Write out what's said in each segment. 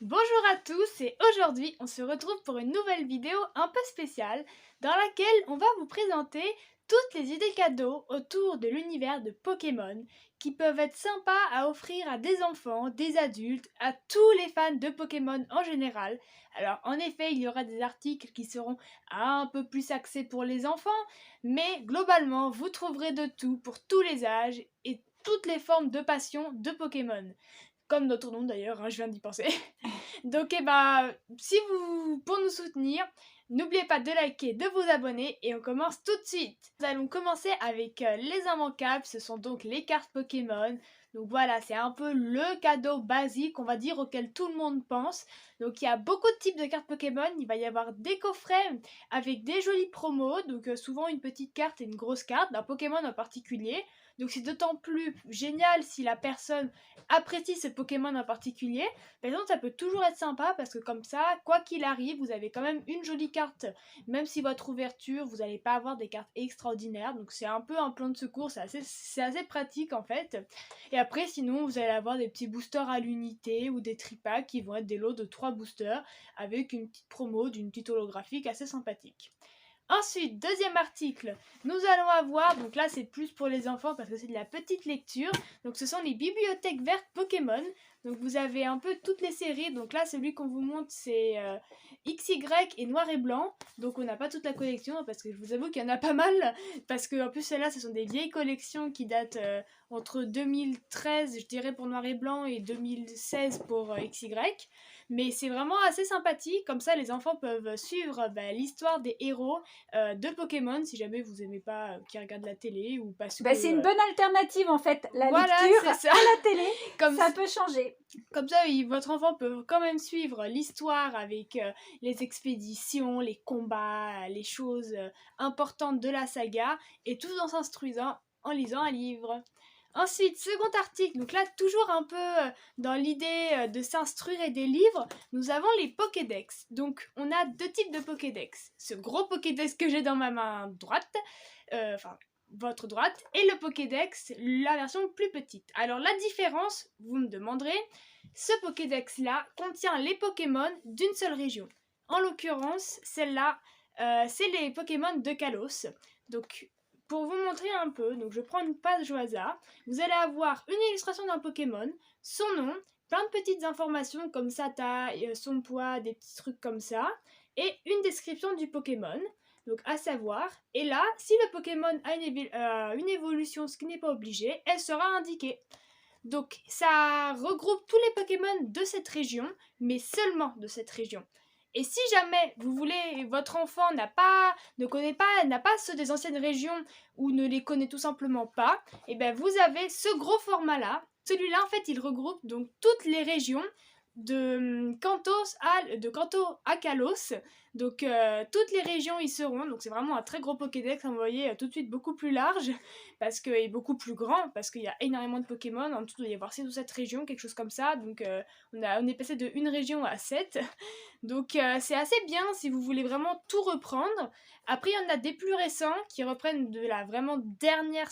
Bonjour à tous et aujourd'hui on se retrouve pour une nouvelle vidéo un peu spéciale dans laquelle on va vous présenter toutes les idées cadeaux autour de l'univers de Pokémon qui peuvent être sympas à offrir à des enfants, des adultes, à tous les fans de Pokémon en général. Alors en effet il y aura des articles qui seront un peu plus axés pour les enfants, mais globalement vous trouverez de tout pour tous les âges et toutes les formes de passion de Pokémon. Comme notre nom d'ailleurs, je viens d'y penser. Donc, pour nous soutenir, n'oubliez pas de liker, de vous abonner et on commence tout de suite. Nous allons commencer avec les immanquables, ce sont donc les cartes Pokémon. Donc voilà, c'est un peu le cadeau basique, on va dire, auquel tout le monde pense. Donc il y a beaucoup de types de cartes Pokémon, il va y avoir des coffrets avec des jolies promos, donc souvent une petite carte et une grosse carte d'un Pokémon en particulier. Donc c'est d'autant plus génial si la personne apprécie ce Pokémon en particulier. Par exemple, ça peut toujours être sympa parce que comme ça, quoi qu'il arrive, vous avez quand même une jolie carte. Même si votre ouverture, vous n'allez pas avoir des cartes extraordinaires. Donc c'est un peu un plan de secours, c'est assez pratique en fait. Et après, sinon, vous allez avoir des petits boosters à l'unité ou des tripacks qui vont être des lots de 3 boosters avec une petite promo d'une petite holographique assez sympathique. Ensuite, deuxième article, nous allons avoir, donc là c'est plus pour les enfants parce que c'est de la petite lecture, donc ce sont les bibliothèques vertes Pokémon, donc vous avez un peu toutes les séries, donc là celui qu'on vous montre c'est XY et Noir et Blanc, donc on n'a pas toute la collection parce que je vous avoue qu'il y en a pas mal, parce que en plus celles-là ce sont des vieilles collections qui datent entre 2013 je dirais pour Noir et Blanc et 2016 pour XY. Mais c'est vraiment assez sympathique, comme ça les enfants peuvent suivre l'histoire des héros de Pokémon, si jamais vous aimez pas qui regardent la télé ou parce que... c'est une bonne alternative en fait, la voilà, lecture ça. à la télé, Comme ça peut changer. Comme ça, votre enfant peut quand même suivre l'histoire avec les expéditions, les combats, les choses importantes de la saga, et tout en s'instruisant en lisant un livre. Ensuite, second article, donc là toujours un peu dans l'idée de s'instruire et des livres, nous avons les Pokédex. Donc on a deux types de Pokédex. Ce gros Pokédex que j'ai dans ma main droite, votre droite, et le Pokédex, la version plus petite. Alors la différence, vous me demanderez, ce Pokédex là contient les Pokémon d'une seule région. En l'occurrence, celle-là, c'est les Pokémon de Kalos. Donc pour vous montrer un peu, donc je prends une page au hasard, vous allez avoir une illustration d'un Pokémon, son nom, plein de petites informations comme sa taille, son poids, des petits trucs comme ça, et une description du Pokémon, donc à savoir, et là, si le Pokémon a une évolution, ce qui n'est pas obligé, elle sera indiquée. Donc ça regroupe tous les Pokémon de cette région, mais seulement de cette région. Et si jamais vous voulez, votre enfant n'a pas ceux des anciennes régions ou ne les connaît tout simplement pas, et bien vous avez ce gros format là. Celui-là en fait il regroupe donc toutes les régions de Kanto à Kalos. Donc toutes les régions y seront. Donc c'est vraiment un très gros Pokédex, vous voyez, tout de suite beaucoup plus large parce que, et beaucoup plus grand parce qu'il y a énormément de Pokémon. En tout, il doit y avoir 6 ou 7 régions, quelque chose comme ça. Donc on est passé de une région à 7. Donc c'est assez bien si vous voulez vraiment tout reprendre. Après, il y en a des plus récents qui reprennent de la vraiment dernière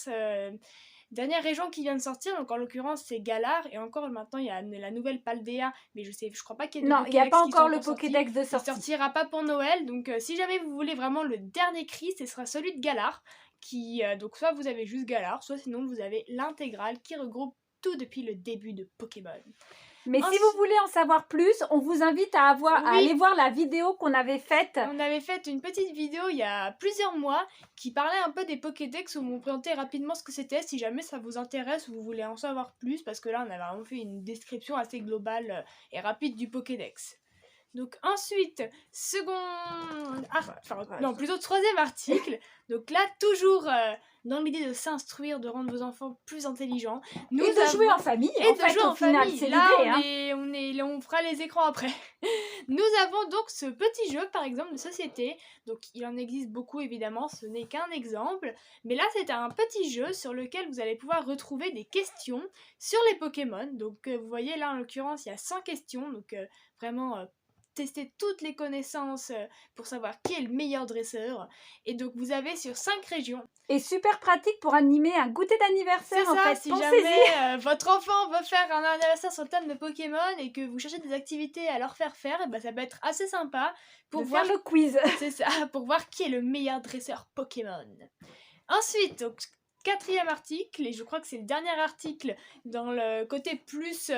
région qui vient de sortir. Donc en l'occurrence, c'est Galar. Et encore maintenant, il y a la nouvelle Paldea. Mais je crois pas qu'il y ait de Non, il n'y a pas encore le Pokédex de sortie. Il sortira pas pour Noël. Donc si jamais vous voulez vraiment le dernier cri, ce sera celui de Galar. Donc soit vous avez juste Galar, soit sinon vous avez l'intégrale qui regroupe tout depuis le début de Pokémon. Mais si vous voulez en savoir plus, on vous invite à aller voir la vidéo qu'on avait faite. On avait fait une petite vidéo il y a plusieurs mois qui parlait un peu des Pokédex où on présentait rapidement ce que c'était, si jamais ça vous intéresse ou vous voulez en savoir plus, parce que là on avait vraiment fait une description assez globale et rapide du Pokédex. Donc ensuite, plutôt troisième article. Donc là, toujours dans l'idée de s'instruire, de rendre vos enfants plus intelligents. Jouer en famille. C'est l'idée. On fera les écrans après. Nous avons donc ce petit jeu, par exemple, de société. Donc il en existe beaucoup, évidemment, ce n'est qu'un exemple. Mais là, c'est un petit jeu sur lequel vous allez pouvoir retrouver des questions sur les Pokémon. Donc vous voyez, là, en l'occurrence, il y a 100 questions. Donc vraiment... tester toutes les connaissances pour savoir qui est le meilleur dresseur. Et donc vous avez sur 5 régions. Et super pratique pour animer un goûter d'anniversaire. C'est en ça, fait. si Pensez-y. jamais votre enfant veut faire un anniversaire sur le thème de Pokémon et que vous cherchez des activités à leur faire faire, et ben ça peut être assez sympa pour De voir faire le quiz. c'est ça, pour voir qui est le meilleur dresseur Pokémon. Ensuite, donc, 4e article, et je crois que c'est le dernier article dans le côté plus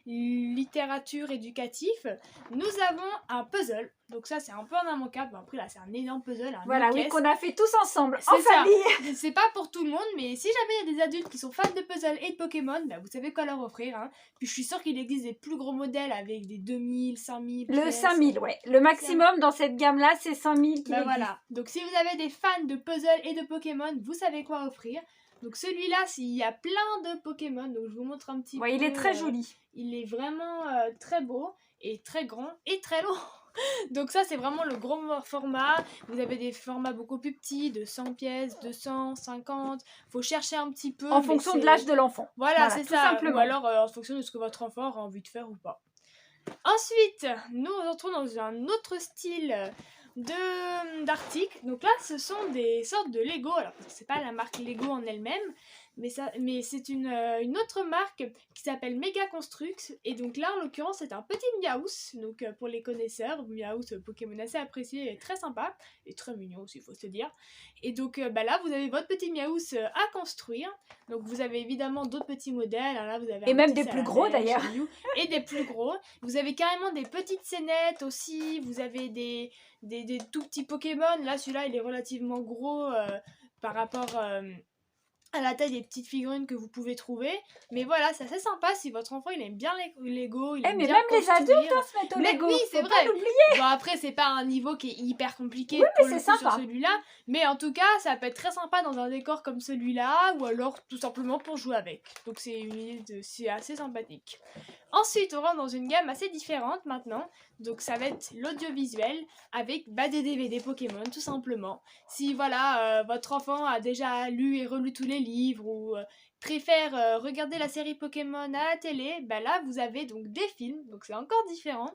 littérature éducatif, nous avons un puzzle. Donc ça, c'est un peu un immanquable. Bon, après, là, c'est un énorme puzzle. Voilà, oui, qu'on a fait tous ensemble, c'est en ça. famille. C'est pas pour tout le monde, mais si jamais il y a des adultes qui sont fans de puzzle et de Pokémon, bah, vous savez quoi leur offrir. Hein. Puis je suis sûre qu'il existe des plus gros modèles avec des 2000, 5000 Le 5000, ouais. Le maximum dans cette gamme-là, c'est 5000 qui bah existe. voilà. Donc si vous avez des fans de puzzle et de Pokémon, vous savez quoi offrir. Donc celui-là, il y a plein de Pokémon, donc je vous montre un petit peu. Ouais, il est très joli. Il est vraiment très beau et très grand et très long. Donc ça, c'est vraiment le gros format. Vous avez des formats beaucoup plus petits, de 100 pièces, 200, 50. Faut chercher un petit peu. En fonction de l'âge de l'enfant. Voilà, c'est tout ça. simplement. Ou alors en fonction de ce que votre enfant aura envie de faire ou pas. Ensuite, nous entrons dans un autre style d'articles. Donc là, ce sont des sortes de Lego. Alors, c'est pas la marque Lego en elle-même, mais c'est une autre marque qui s'appelle Mega Construx. Et donc là, en l'occurrence, c'est un petit Miaous. Donc pour les connaisseurs, Miaous, Pokémon assez apprécié et très sympa. Et très mignon aussi, il faut se dire. Et donc là, vous avez votre petit Miaous à construire. Donc vous avez évidemment d'autres petits modèles. Là, vous avez et même des plus gros d'ailleurs. Et des plus gros. Vous avez carrément des petites scénettes aussi. Vous avez des tout petits Pokémon. Là, celui-là, il est relativement gros par rapport à la taille des petites figurines que vous pouvez trouver. Mais voilà, c'est assez sympa si votre enfant il aime bien les Lego. Il aime mais bien même construire. les adultes se mettent au Mais Lego. oui, c'est faut vrai. pas l'oublier. Bon, après, c'est pas un niveau qui est hyper compliqué Oui, pour mais le c'est coup sur sympa. celui-là. Mais en tout cas, ça peut être très sympa dans un décor comme celui-là. Ou alors tout simplement pour jouer avec. Donc c'est assez sympathique. Ensuite, on rentre dans une gamme assez différente maintenant. Donc ça va être l'audiovisuel avec des DVD Pokémon tout simplement. Si voilà, votre enfant a déjà lu et relu tous les livres ou préfère regarder la série Pokémon à la télé, là vous avez donc des films, donc c'est encore différent.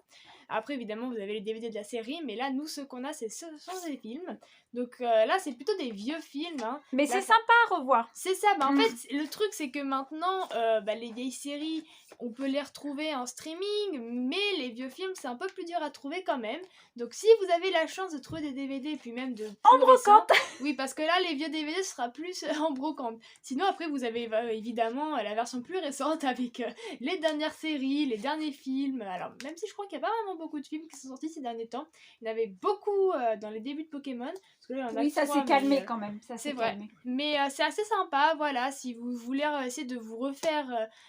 Après évidemment vous avez les DVD de la série, mais là nous ce qu'on a ce sont des films. Donc là c'est plutôt des vieux films. Hein. Mais là, c'est sympa à revoir. C'est ça, en fait le truc c'est que maintenant les vieilles séries on peut les retrouver en streaming, mais les vieux films c'est un peu plus dur à trouver quand même. Donc si vous avez la chance de trouver des DVD, puis même de en brocante. Oui, parce que là les vieux DVD ce sera plus en brocante. Sinon après vous avez évidemment la version plus récente avec les dernières séries, les derniers films. Alors même si je crois qu'il n'y a pas vraiment beaucoup de films qui sont sortis ces derniers temps, il y en avait beaucoup dans les débuts de Pokémon. Parce que là, oui, ça s'est calmé quand même. Ça c'est s'est vrai. calmé. Mais c'est assez sympa, voilà, si vous voulez essayer de vous refaire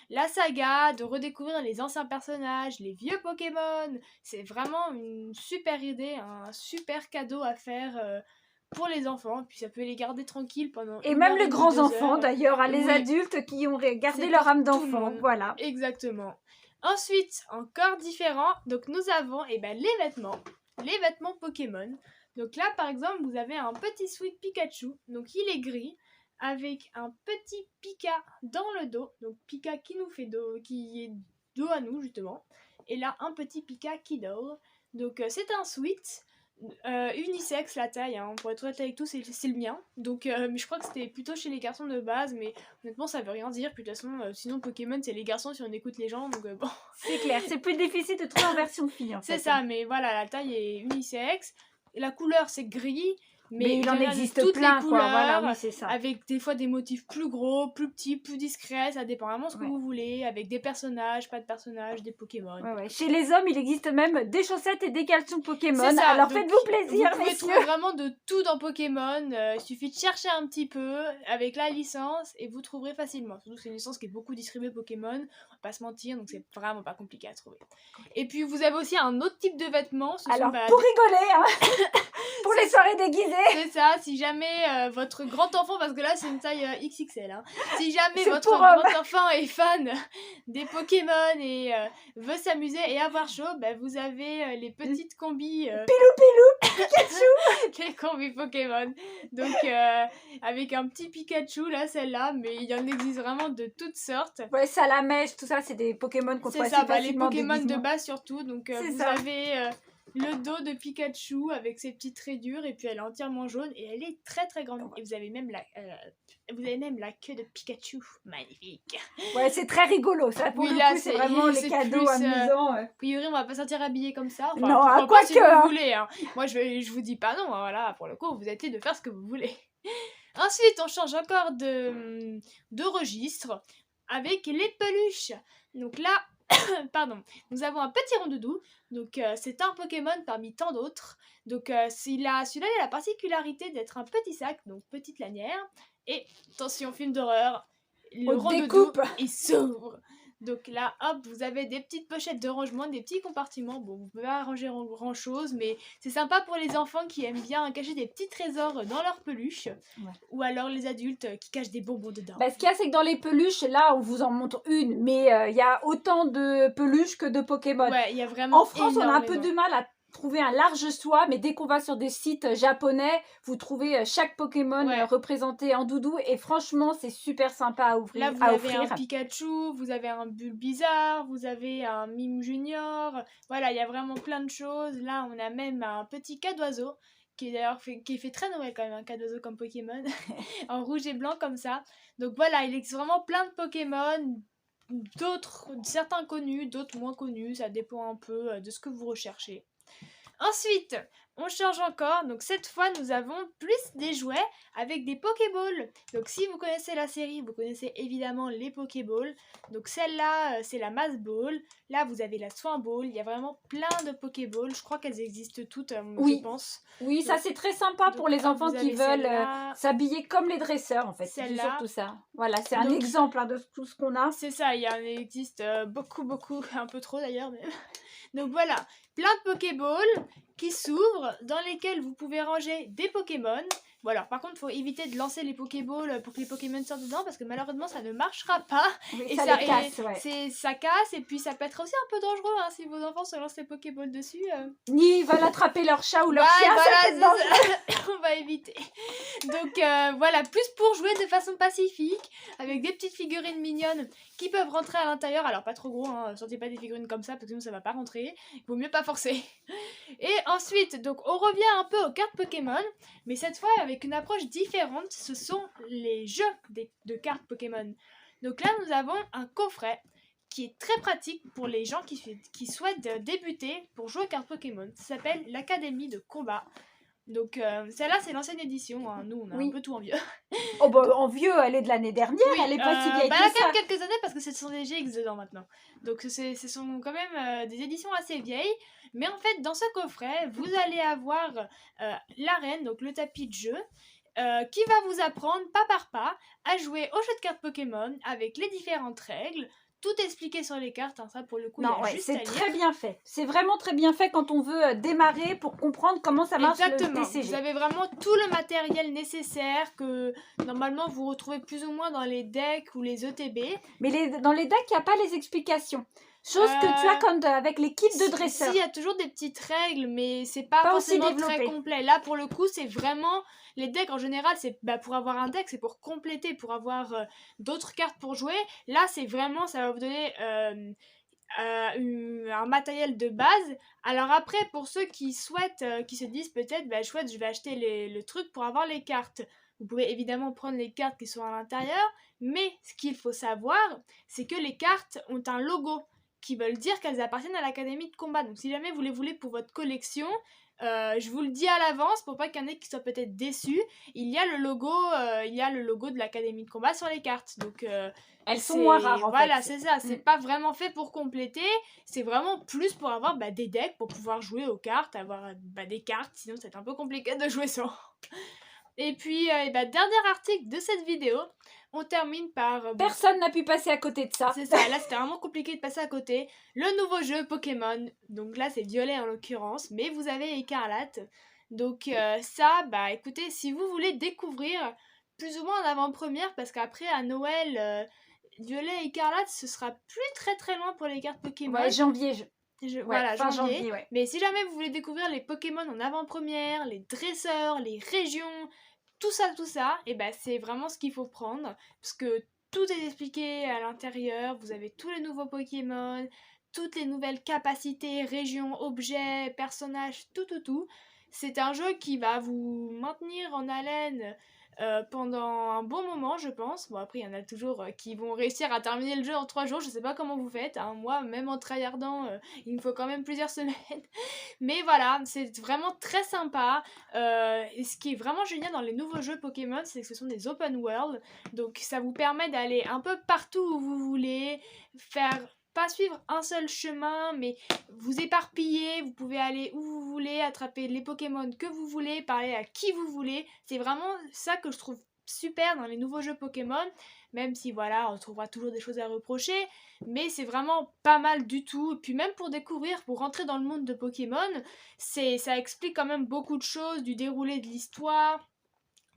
la saga, de redécouvrir les anciens personnages, les vieux Pokémon, c'est vraiment une super idée, un super cadeau à faire pour les enfants, puis ça peut les garder tranquilles pendant et même heure les ou grands 2 enfants heures. d'ailleurs, les Oui. adultes qui ont gardé C'est leur pour âme tout le d'enfant, monde. voilà. Exactement. Ensuite, encore différent, donc nous avons les vêtements Pokémon. Donc là, par exemple, vous avez un petit Sweet Pikachu, donc il est gris, avec un petit Pika dans le dos, donc Pika qui nous fait dos, qui est dos à nous justement, et là un petit Pika qui dort. Donc c'est un Sweet. Unisexe la taille, hein. Pour être honnête avec tout, c'est le mien. Donc, mais je crois que c'était plutôt chez les garçons de base, mais honnêtement, ça veut rien dire. Puis de toute façon, sinon Pokémon, c'est les garçons si on écoute les gens, donc bon. C'est clair, c'est plus difficile de trouver en version fille. En c'est fait. ça, mais voilà, la taille est unisexe. La couleur, c'est gris. Mais il en existe toutes plein, les couleurs, quoi. Voilà, oui, c'est ça. avec des fois des motifs plus gros, plus petits, plus discrets, ça dépend vraiment de ce que Ouais. vous voulez, avec des personnages, pas de personnages, des Pokémon. Ouais. Chez les hommes, il existe même des chaussettes et des caleçons Pokémon. C'est ça, alors donc, faites-vous plaisir, vous pouvez messieurs. trouver vraiment de tout dans Pokémon. Il suffit de chercher un petit peu avec la licence et vous trouverez facilement. Surtout que c'est une licence qui est beaucoup distribuée Pokémon, on va pas se mentir, donc c'est vraiment pas compliqué à trouver. Et puis vous avez aussi un autre type de vêtements. Alors pour rigoler, hein, pour les soirées déguisées. C'est ça, si jamais votre grand enfant, parce que là c'est une taille XXL, hein, si jamais C'est votre grand enfant est fan des Pokémon et veut s'amuser et avoir chaud, vous avez les petites combis Pilou pilou. Pikachu. Les combis Pokémon. Donc, avec un petit Pikachu, là, celle-là, mais il y en existe vraiment de toutes sortes. Ouais, Salamèche, tout ça, c'est des Pokémon qu'on trouve C'est assez ça, les facilement en Pokémon de déguisement. base surtout. Donc, C'est vous ça. avez le dos de Pikachu avec ses petites rayures, et puis elle est entièrement jaune, et elle est très très grande. Et vous avez même la queue de Pikachu. Magnifique. Ouais, c'est très rigolo, ça, pour Oui, le là, coup, c'est vraiment les c'est cadeaux plus, amusants. A priori, on va pas sortir habillé comme ça. Enfin, Non, pourquoi quoi pas si que, vous hein. voulez. Hein. Moi, je vous dis pas non. Hein, voilà, pour le coup, vous êtes libre de faire ce que vous voulez. Ensuite, on change encore de registre avec les peluches. Donc là, pardon, nous avons un petit rondoudou. Donc c'est un Pokémon parmi tant d'autres. Donc celui-là, il a la particularité d'être un petit sac, donc petite lanière. Et attention, film d'horreur, le On rondoudou, découpe. il s'ouvre. Donc là, hop, vous avez des petites pochettes de rangement, des petits compartiments. Bon, vous pouvez pas ranger grand chose, mais c'est sympa pour les enfants qui aiment bien cacher des petits trésors dans leurs peluches. Ouais. Ou alors les adultes qui cachent des bonbons dedans. Bah, ce qu'il y a, c'est que dans les peluches, là, on vous en montre une, mais il y a autant de peluches que de Pokémon. Ouais, il y a vraiment En France, on a un peu de mal à trouver un large choix, mais dès qu'on va sur des sites japonais, vous trouvez chaque Pokémon représenté en doudou, et franchement, c'est super sympa à ouvrir. Là, vous avez un Pikachu, vous avez un Bulbizarre, vous avez un Mime Junior. Voilà, il y a vraiment plein de choses. Là, on a même un petit Cadoiseau, qui est d'ailleurs qui est fait très Noël quand même, un Cadoiseau comme Pokémon, en rouge et blanc comme ça. Donc voilà, il existe vraiment plein de Pokémon, certains connus, d'autres moins connus, ça dépend un peu de ce que vous recherchez. Ensuite, on change encore. Donc cette fois, nous avons plus des jouets avec des Pokéballs. Donc si vous connaissez la série, vous connaissez évidemment les Pokéballs. Donc celle-là, c'est la Mass Ball. Là, vous avez la Soin Ball. Il y a vraiment plein de Pokéballs. Je crois qu'elles existent toutes, je pense. Oui, donc, ça c'est très sympa pour les enfants qui veulent s'habiller comme les dresseurs, en fait. C'est surtout ça. Voilà, c'est un exemple de tout ce qu'on a. C'est ça, il existe beaucoup, un peu trop d'ailleurs. Mais... Donc voilà, plein de Pokéballs qui s'ouvrent, dans lesquels vous pouvez ranger des Pokémon. Bon alors, par contre, il faut éviter de lancer les Pokéballs pour que les Pokémon sortent dedans, parce que malheureusement, ça ne marchera pas. Oui, et ça les casse, ça casse, et puis ça peut être aussi un peu dangereux, hein, si vos enfants se lancent les Pokéballs dessus. Ni ils veulent attraper leur chat ou leur chien, ça on va éviter. Donc voilà, plus pour jouer de façon pacifique, avec des petites figurines mignonnes qui peuvent rentrer à l'intérieur. Alors pas trop gros, hein, sortez pas des figurines comme ça, parce que sinon ça va pas rentrer. Il vaut mieux pas forcer. Et ensuite, donc on revient un peu aux cartes Pokémon, mais cette fois avec une approche différente, ce sont les jeux de cartes Pokémon. Donc là, nous avons un coffret qui est très pratique pour les gens qui souhaitent débuter pour jouer aux cartes Pokémon. Ça s'appelle l'Académie de combat. Donc celle-là, c'est l'ancienne édition. Hein. Nous, on a un peu tout en vieux. Oh bah en vieux, elle est de l'année dernière, elle est pas si vieille que ça. Elle a quand même quelques années parce que ce sont des GX dedans maintenant. Donc ce sont quand même des éditions assez vieilles. Mais en fait, dans ce coffret, vous allez avoir l'arène, donc le tapis de jeu, qui va vous apprendre pas par pas à jouer au jeu de cartes Pokémon avec les différentes règles. Tout expliqué sur les cartes, hein, ça pour le coup, c'est très bien fait. C'est vraiment très bien fait quand on veut démarrer pour comprendre comment ça marche. Exactement. Le TCG. Vous avez vraiment tout le matériel nécessaire que normalement vous retrouvez plus ou moins dans les decks ou les ETB. Mais dans les decks, il n'y a pas les explications. Chose que tu as comme avec les kits de dresseurs. Si, il y a toujours des petites règles, mais c'est pas forcément très complet. Là, pour le coup, c'est vraiment... Les decks, en général, c'est pour avoir un deck, c'est pour compléter, pour avoir d'autres cartes pour jouer. Là, c'est vraiment... Ça va vous donner un matériel de base. Alors après, pour ceux qui souhaitent, qui se disent peut-être, chouette, je vais acheter le truc pour avoir les cartes. Vous pouvez évidemment prendre les cartes qui sont à l'intérieur, mais ce qu'il faut savoir, c'est que les cartes ont un logo qui veulent dire qu'elles appartiennent à l'académie de combat. Donc si jamais vous les voulez pour votre collection, je vous le dis à l'avance pour pas qu'il y en ait qui soient peut-être déçus, il y a le logo de l'académie de combat sur les cartes. Donc elles sont moins rares en fait. Voilà, c'est ça, c'est pas vraiment fait pour compléter, c'est vraiment plus pour avoir des decks pour pouvoir jouer aux cartes, avoir des cartes, sinon c'est un peu compliqué de jouer sans. Et puis, dernier article de cette vidéo, on termine par... Personne n'a pu passer à côté de ça. C'est ça, là c'était vraiment compliqué de passer à côté. Le nouveau jeu Pokémon, donc là c'est violet en l'occurrence, mais vous avez écarlate. Donc ça, écoutez, si vous voulez découvrir plus ou moins en avant-première, parce qu'après à Noël, violet et écarlate, ce sera plus très très loin pour les cartes Pokémon. Ouais, janvier. Voilà, fin janvier. janvier, ouais. Mais si jamais vous voulez découvrir les Pokémon en avant-première, les dresseurs, les régions, tout ça, et ben c'est vraiment ce qu'il faut prendre. Parce que tout est expliqué à l'intérieur. Vous avez tous les nouveaux Pokémon, toutes les nouvelles capacités, régions, objets, personnages, tout. C'est un jeu qui va vous maintenir en haleine pendant un bon moment, je pense. Bon, après, il y en a toujours qui vont réussir à terminer le jeu en 3 jours. Je sais pas comment vous faites, hein. Moi, même en tryhardant, il me faut quand même plusieurs semaines. Mais voilà, c'est vraiment très sympa. Et ce qui est vraiment génial dans les nouveaux jeux Pokémon, c'est que ce sont des open world. Donc, ça vous permet d'aller un peu partout où vous voulez, pas suivre un seul chemin, mais vous éparpiller, vous pouvez aller où vous voulez, attraper les Pokémon que vous voulez, parler à qui vous voulez. C'est vraiment ça que je trouve super dans les nouveaux jeux Pokémon, même si voilà, on trouvera toujours des choses à reprocher, mais c'est vraiment pas mal du tout. Et puis même pour découvrir, pour rentrer dans le monde de Pokémon, ça explique quand même beaucoup de choses, du déroulé de l'histoire,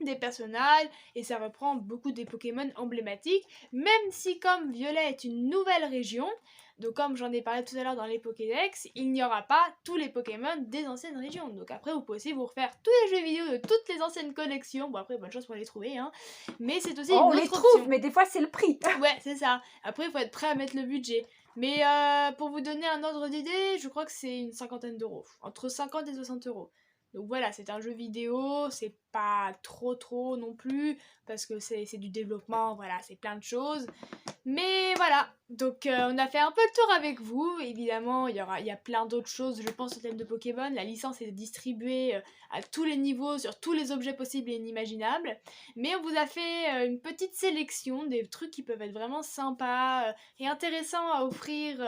des personnages, et ça reprend beaucoup des Pokémon emblématiques, même si comme Violet est une nouvelle région, donc comme j'en ai parlé tout à l'heure dans les Pokédex, il n'y aura pas tous les Pokémon des anciennes régions. Donc après vous pouvez aussi vous refaire tous les jeux vidéo de toutes les anciennes collections, bon après bonne chance pour les trouver, hein, mais c'est aussi une On autre les option. trouve, mais des fois c'est le prix. Ouais, c'est ça. Après il faut être prêt à mettre le budget. Mais pour vous donner un ordre d'idée, je crois que c'est une cinquantaine d'euros, entre 50 et 60 euros. Donc voilà, c'est un jeu vidéo, c'est pas trop non plus, parce que c'est du développement, voilà, c'est plein de choses. Mais voilà, donc on a fait un peu le tour avec vous. Évidemment, il y a plein d'autres choses, je pense, au thème de Pokémon. La licence est distribuée à tous les niveaux, sur tous les objets possibles et inimaginables. Mais on vous a fait une petite sélection des trucs qui peuvent être vraiment sympas et intéressants à offrir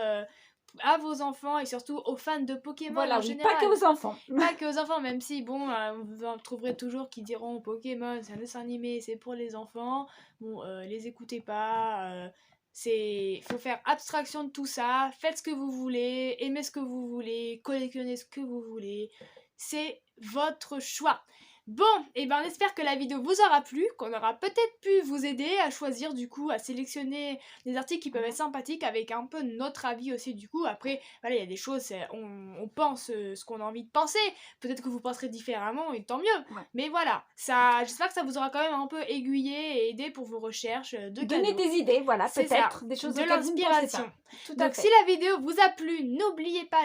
à vos enfants et surtout aux fans de Pokémon Voilà, en oui, général. pas que aux enfants. Pas que aux enfants, même si, bon, vous en trouverez toujours qui diront Pokémon, c'est un dessin animé, c'est pour les enfants. Bon, les écoutez pas. Faut faire abstraction de tout ça. Faites ce que vous voulez, aimez ce que vous voulez, collectionnez ce que vous voulez. C'est votre choix. Bon, et ben on espère que la vidéo vous aura plu, qu'on aura peut-être pu vous aider à choisir du coup, à sélectionner des articles qui peuvent être sympathiques avec un peu notre avis aussi du coup. Après, voilà, il y a des choses, on pense ce qu'on a envie de penser. Peut-être que vous penserez différemment et tant mieux. Ouais. Mais voilà, j'espère que ça vous aura quand même un peu aiguillé et aidé pour vos recherches de Donner cadeaux. des idées, voilà, C'est ça, peut-être, des choses de auxquelles vous ne pensez l'inspiration. pas. Tout à Donc fait. si la vidéo vous a plu,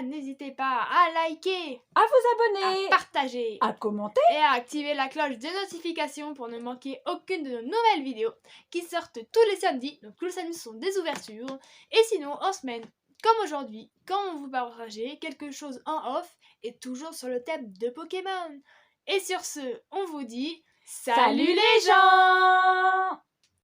n'hésitez pas à liker, À vous à abonner, partager à commenter. et à activer la cloche de notification pour ne manquer aucune de nos nouvelles vidéos qui sortent tous les samedis. Donc tous les samedis sont des ouvertures. Et sinon, en semaine, comme aujourd'hui, quand on vous partageait quelque chose en off et toujours sur le thème de Pokémon. Et sur ce, on vous dit salut les gens!